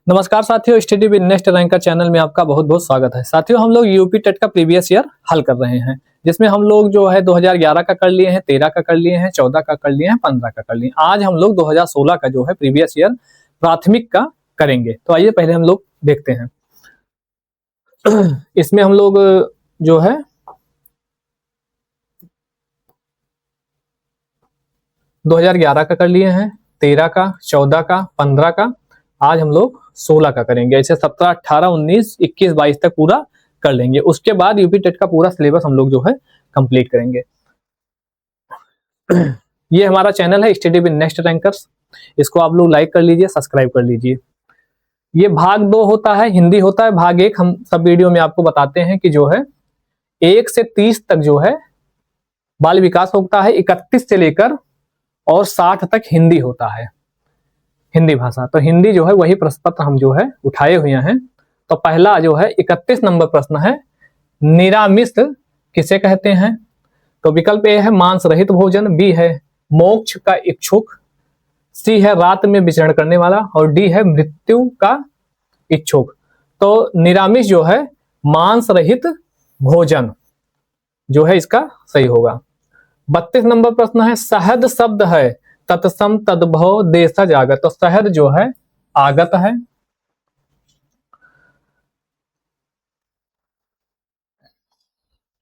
नमस्कार साथियों, study with next ranker channel में आपका बहुत बहुत स्वागत है। साथियों, हम लोग यूपी टेट का प्रीवियस ईयर हल कर रहे हैं, जिसमें हम लोग जो है 2011 का कर लिए हैं, 13 का कर लिए हैं, 14 का कर लिए हैं, 15 का कर लिए हैं। आज हम लोग 2016 का जो है प्रीवियस ईयर प्राथमिक का करेंगे। तो आइए पहले हम लोग देखते हैं। इसमें हम लोग जो है 2011 का कर लिए हैं, 13 का, 14 का, 15 का। आज हम लोग 16 का करेंगे। ऐसे 17, 18, 19, 21, 22 तक पूरा कर लेंगे। उसके बाद यूपी टेट का पूरा सिलेबस हम लोग जो है कंप्लीट करेंगे। ये हमारा चैनल है स्टडी विद नेक्स्ट रैंकर्स। इसको आप लोग लाइक कर लीजिए, सब्सक्राइब कर लीजिए। ये भाग 2 होता है, हिंदी होता है। भाग 1 हम सब वीडियो में आपको बताते हैं कि जो है 1 से 30 तक जो है बाल विकास होता है, 31 से लेकर और 60 तक हिंदी होता है, हिंदी भाषा। तो हिंदी जो है वही प्रश्न पत्र हम जो है उठाए हुए हैं। तो पहला जो है 31 नंबर प्रश्न है, निरामिष किसे कहते हैं? तो विकल्प ए है मांस रहित भोजन, बी है मोक्ष का इच्छुक, सी है रात में विचरण करने वाला और डी है मृत्यु का इच्छुक। तो निरामिष जो है मांस रहित भोजन जो है इसका सही होगा। 32 नंबर प्रश्न है, शहद शब्द है तत्सम तद्भव देशज आगत। तो शहद जो है आगत है।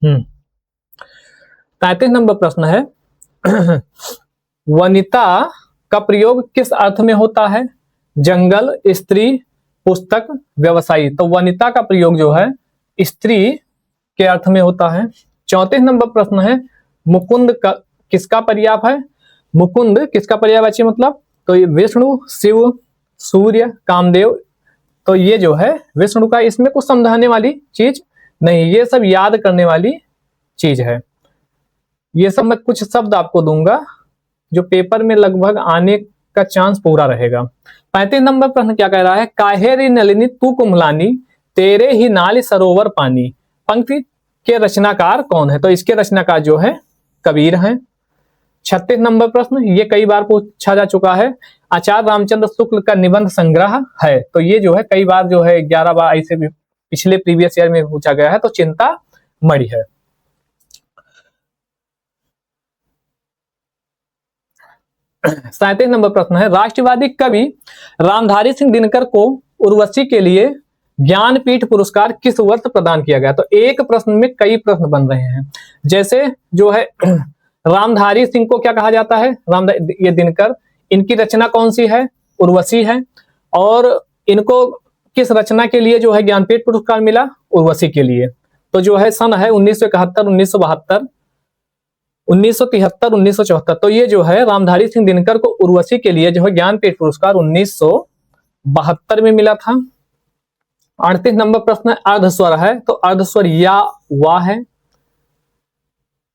हम्म 33 नंबर प्रश्न है, वनिता का प्रयोग किस अर्थ में होता है? जंगल, स्त्री, पुस्तक, व्यवसायी। तो वनिता का प्रयोग जो है स्त्री के अर्थ में होता है। 34 नंबर प्रश्न है, मुकुंद का किसका पर्याय है? मुकुंद किसका पर्यायवाची मतलब? तो ये विष्णु, शिव, सूर्य, कामदेव। तो ये जो है विष्णु का, इसमें कुछ समझाने वाली चीज नहीं, ये सब याद करने वाली चीज है। ये सब मैं कुछ शब्द आपको दूंगा जो पेपर में लगभग आने का चांस पूरा रहेगा। 35 नंबर प्रश्न क्या कह रहा है, काहे रे नलिनी तू कुम्भलानी, तेरे ही नाल सरोवर पानी। पंक्ति के रचनाकार कौन है? तो इसके रचनाकार जो है कबीर हैं। 36 नंबर प्रश्न, ये कई बार पूछा जा चुका है, आचार्य रामचंद्र शुक्ल का निबंध संग्रह है। तो ये जो है कई बार जो है 11 बार ऐसे भी पिछले प्रीवियस ईयर में पूछा गया है। तो चिंता मणि है। 37 नंबर प्रश्न है, राष्ट्रवादी कवि रामधारी सिंह दिनकर को उर्वशी के लिए ज्ञानपीठ पुरस्कार किस वर्ष प्रदान किया गया? तो एक प्रश्न में कई प्रश्न बन रहे हैं। जैसे जो है रामधारी सिंह को क्या कहा जाता है? ये दिनकर, इनकी रचना कौन सी है? उर्वशी है। और इनको किस रचना के लिए जो है ज्ञानपीठ पुरस्कार मिला? उर्वशी के लिए। तो जो है सन है 1971, 1972, 1973, 1974। तो ये जो है रामधारी सिंह दिनकर को उर्वशी के लिए जो है ज्ञानपीठ पुरस्कार 1972 में मिला था। 38 नंबर प्रश्न, अर्धस्वर है तो अर्धस्वर या वाह है।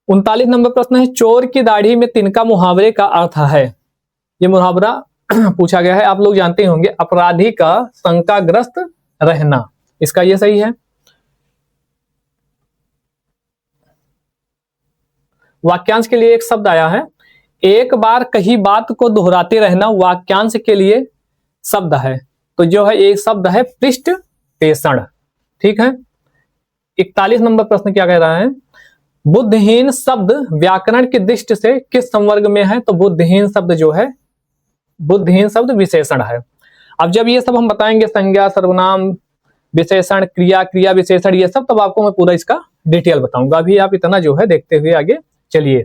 39 नंबर प्रश्न है, चोर की दाढ़ी में तिनका मुहावरे का अर्थ है। ये मुहावरा पूछा गया है, आप लोग जानते होंगे, अपराधी का शंकाग्रस्त रहना। इसका ये सही है। वाक्यांश के लिए एक शब्द आया है, एक बार कही बात को दोहराते रहना वाक्यांश के लिए शब्द है। तो जो है एक शब्द है पृष्ठ पेषण। ठीक है। 41 नंबर प्रश्न क्या कह रहा है, बुद्धिहीन शब्द व्याकरण की दृष्टि से किस संवर्ग में है? तो बुद्धिहीन शब्द जो है, बुद्धिहीन शब्द विशेषण है। अब जब ये सब हम बताएंगे, संज्ञा, सर्वनाम, विशेषण, क्रिया, क्रिया विशेषण, ये सब, तब आपको मैं पूरा इसका डिटेल बताऊंगा। अभी आप इतना जो है देखते हुए आगे चलिए।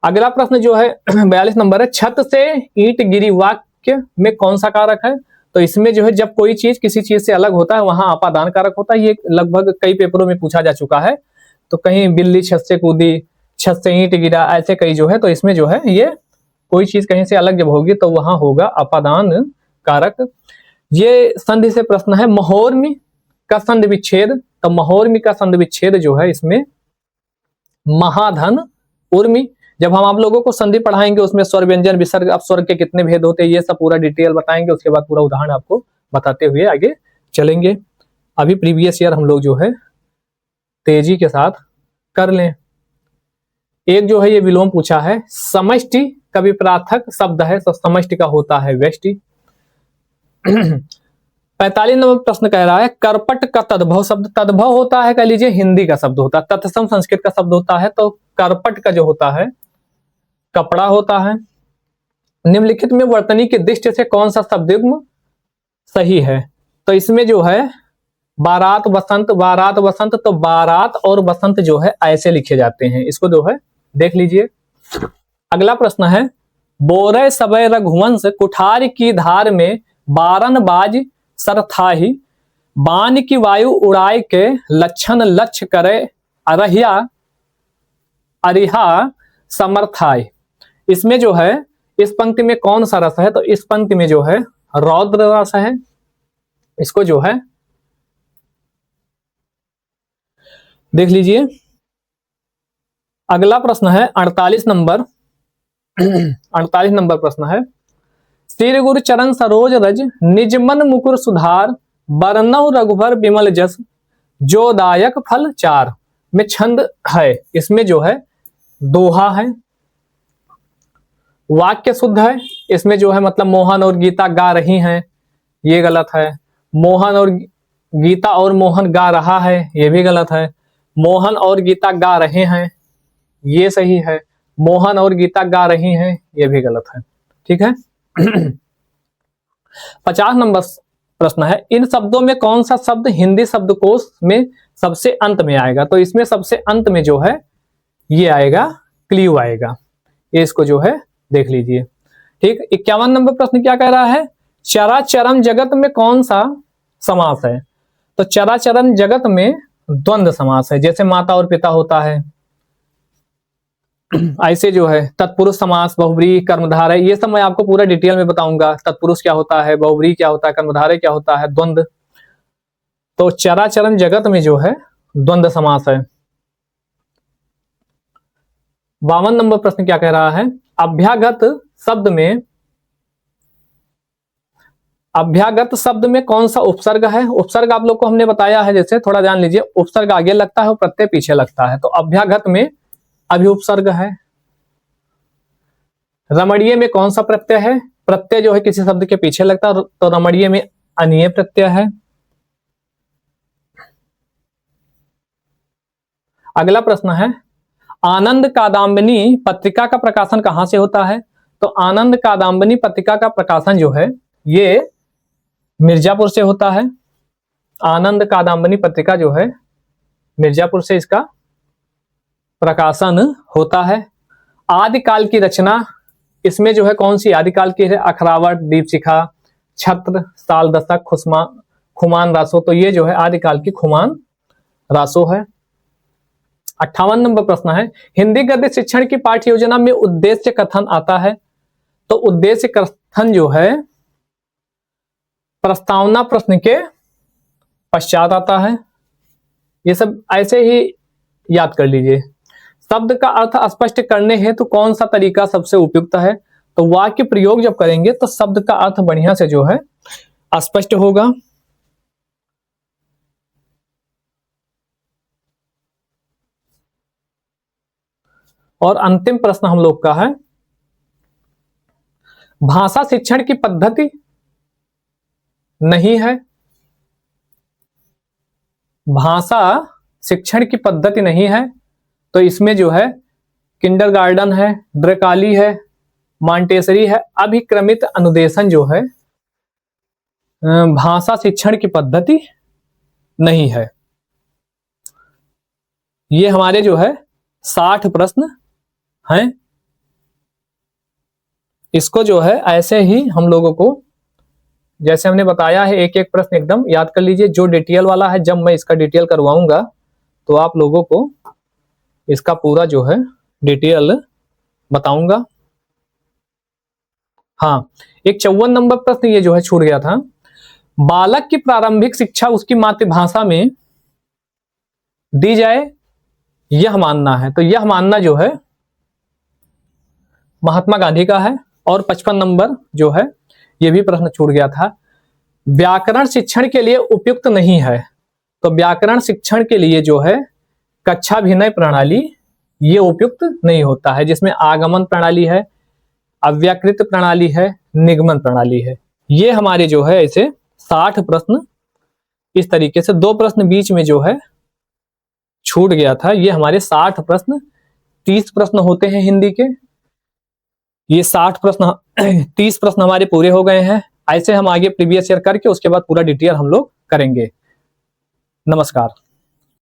अगला प्रश्न जो है 42 नंबर है, छत से ईंट गिरी वाक्य में कौन सा कारक है? तो इसमें जो है जब कोई चीज किसी चीज से अलग होता है वहां अपादान कारक होता है। ये लगभग कई पेपरों में पूछा जा चुका है। तो कहीं बिल्ली छत से कूदी, छत से ईंट गिरा, ऐसे कई जो है। तो इसमें जो है ये कोई चीज कहीं से अलग जब होगी तो वहां होगा अपादान कारक। ये संधि से प्रश्न है, महोर्मी का संधि विच्छेद। तो महोर्मी का संधि विच्छेद जो है इसमें महाधन उर्मी। जब हम आप लोगों को संधि पढ़ाएंगे उसमें स्वर, व्यंजन, विसर्ग, अपस्वर्ग के कितने भेद होते हैं, ये सब पूरा डिटेल बताएंगे। उसके बाद पूरा उदाहरण आपको बताते हुए आगे चलेंगे। अभी प्रीवियस ईयर हम लोग जो है तेजी के साथ कर लें। एक जो है ये विलोम पूछा है, समष्टि का विपरार्थक शब्द है, तो समष्टि का होता है व्यष्टि। 45 नंबर प्रश्न कह रहा है करपट का तद्भव शब्द, तद्भव होता है कह लीजिए हिंदी का शब्द होता है, तत्सम संस्कृत का शब्द होता है, तो करपट का जो होता है कपड़ा होता है। निम्नलिखित में वर्तनी की दृष्टि से कौन सा शब्दयुग्म सही है? तो इसमें जो है बारात वसंत, बारात वसंत, तो बारात और वसंत जो है ऐसे लिखे जाते हैं, इसको जो है देख लीजिए। अगला प्रश्न है बोरे सबय रघुवंश कुठार की धार में बारन बाज सरथाही, बाण की वायु उड़ाए के लक्षण लक्ष्य करे अरहिया अरिहा समर्थाय। इसमें जो है इस पंक्ति में कौन सा रस है? तो इस पंक्ति में जो है रौद्र रस है, इसको जो है देख लीजिए। अगला प्रश्न है 48 नंबर 48 नंबर प्रश्न है श्री गुरु चरण सरोज रज निजमन मुकुर सुधार, बरनौ रघुबर विमल जस जो दायक फल चार में छंद है। इसमें जो है दोहा है, वाक्य शुद्ध है, इसमें जो है मतलब मोहन और गीता गा रही हैं, ये गलत है। मोहन और गीता और मोहन गा रहा है, ये भी गलत है। मोहन और गीता गा रहे हैं, ये सही है। मोहन और गीता गा रही हैं, ये भी गलत है। ठीक है। 50 नंबर प्रश्न है इन शब्दों में कौन सा शब्द हिंदी शब्दकोश में सबसे अंत में आएगा? तो इसमें सबसे अंत में जो है ये आएगा क्लियू आएगा, ये इसको जो है देख लीजिए। ठीक। 51 नंबर प्रश्न क्या कह रहा है चराचरम जगत में कौन सा समास है? तो चराचरम जगत में द्वंद्व समास है, जैसे माता और पिता होता है, ऐसे जो है तत्पुरुष समास, बहुब्रीहि, कर्मधारय, ये सब मैं आपको पूरा डिटेल में बताऊंगा। तत्पुरुष क्या होता है, बहुब्रीहि क्या होता है, कर्मधारय क्या होता है, द्वंद्व। तो चराचरम जगत में जो है द्वंद्व समास है। 52 नंबर प्रश्न क्या कह रहा है अभ्यागत शब्द में कौन सा उपसर्ग है? उपसर्ग आप लोग को हमने बताया है, जैसे थोड़ा जान लीजिए, उपसर्ग आगे लगता है और प्रत्यय पीछे लगता है। तो अभ्यागत में अभिउपसर्ग है। रमणीय में कौन सा प्रत्यय है? प्रत्यय जो है किसी शब्द के पीछे लगता है, तो रमणीय में अनीय प्रत्यय है। अगला प्रश्न है आनंद कादम्बिनी पत्रिका का प्रकाशन कहां से होता है? तो आनंद कादम्बिनी पत्रिका का प्रकाशन जो है ये मिर्जापुर से होता है। आनंद कादम्बिनी पत्रिका जो है मिर्जापुर से इसका प्रकाशन होता है। आदिकाल की रचना इसमें जो है कौन सी आदिकाल की है? अखरावट, दीपशिखा, छत्र, साल दशक, खुमान रासो, तो ये जो है आदिकाल की खुमान रासो है। 58 नंबर प्रश्न है हिंदी गद्य शिक्षण की पाठ्य योजना में उद्देश्य कथन आता है। तो उद्देश्य कथन जो है प्रस्तावना प्रश्न के पश्चात आता है। ये सब ऐसे ही याद कर लीजिए। शब्द का अर्थ स्पष्ट करने हेतु कौन सा तरीका सबसे उपयुक्त है? तो वाक्य प्रयोग जब करेंगे तो शब्द का अर्थ बढ़िया से जो है स्पष्ट होगा। और अंतिम प्रश्न हम लोग का है भाषा शिक्षण की पद्धति नहीं है। भाषा शिक्षण की पद्धति नहीं है, तो इसमें जो है किंडरगार्टन है, द्रकाली है, मॉन्टेसरी है, अभिक्रमित अनुदेशन जो है भाषा शिक्षण की पद्धति नहीं है। ये हमारे जो है 60 प्रश्न हैं। इसको जो है ऐसे ही हम लोगों को जैसे हमने बताया है एक एक प्रश्न एकदम याद कर लीजिए। जो डिटेल वाला है जब मैं इसका डिटेल करवाऊंगा तो आप लोगों को इसका पूरा जो है डिटेल बताऊंगा। हाँ, एक 54 नंबर प्रश्न ये जो है छूट गया था। बालक की प्रारंभिक शिक्षा उसकी मातृभाषा में दी जाए यह मानना है। तो यह मानना जो है महात्मा गांधी का है। और 55 नंबर जो है ये भी प्रश्न छूट गया था। व्याकरण शिक्षण के लिए उपयुक्त नहीं है। तो व्याकरण शिक्षण के लिए जो है कक्षा भिनय प्रणाली ये उपयुक्त नहीं होता है, जिसमें आगमन प्रणाली है, अव्याकृत प्रणाली है, निगमन प्रणाली है। ये हमारे जो है ऐसे 60 प्रश्न इस तरीके से, 2 प्रश्न बीच में जो है छूट गया था। ये हमारे 60 प्रश्न, 30 प्रश्न होते हैं हिंदी के, ये 60 प्रश्न 30 प्रश्न हमारे पूरे हो गए हैं। ऐसे हम आगे प्रीवियस ईयर करके उसके बाद पूरा डिटेल हम लोग करेंगे। नमस्कार।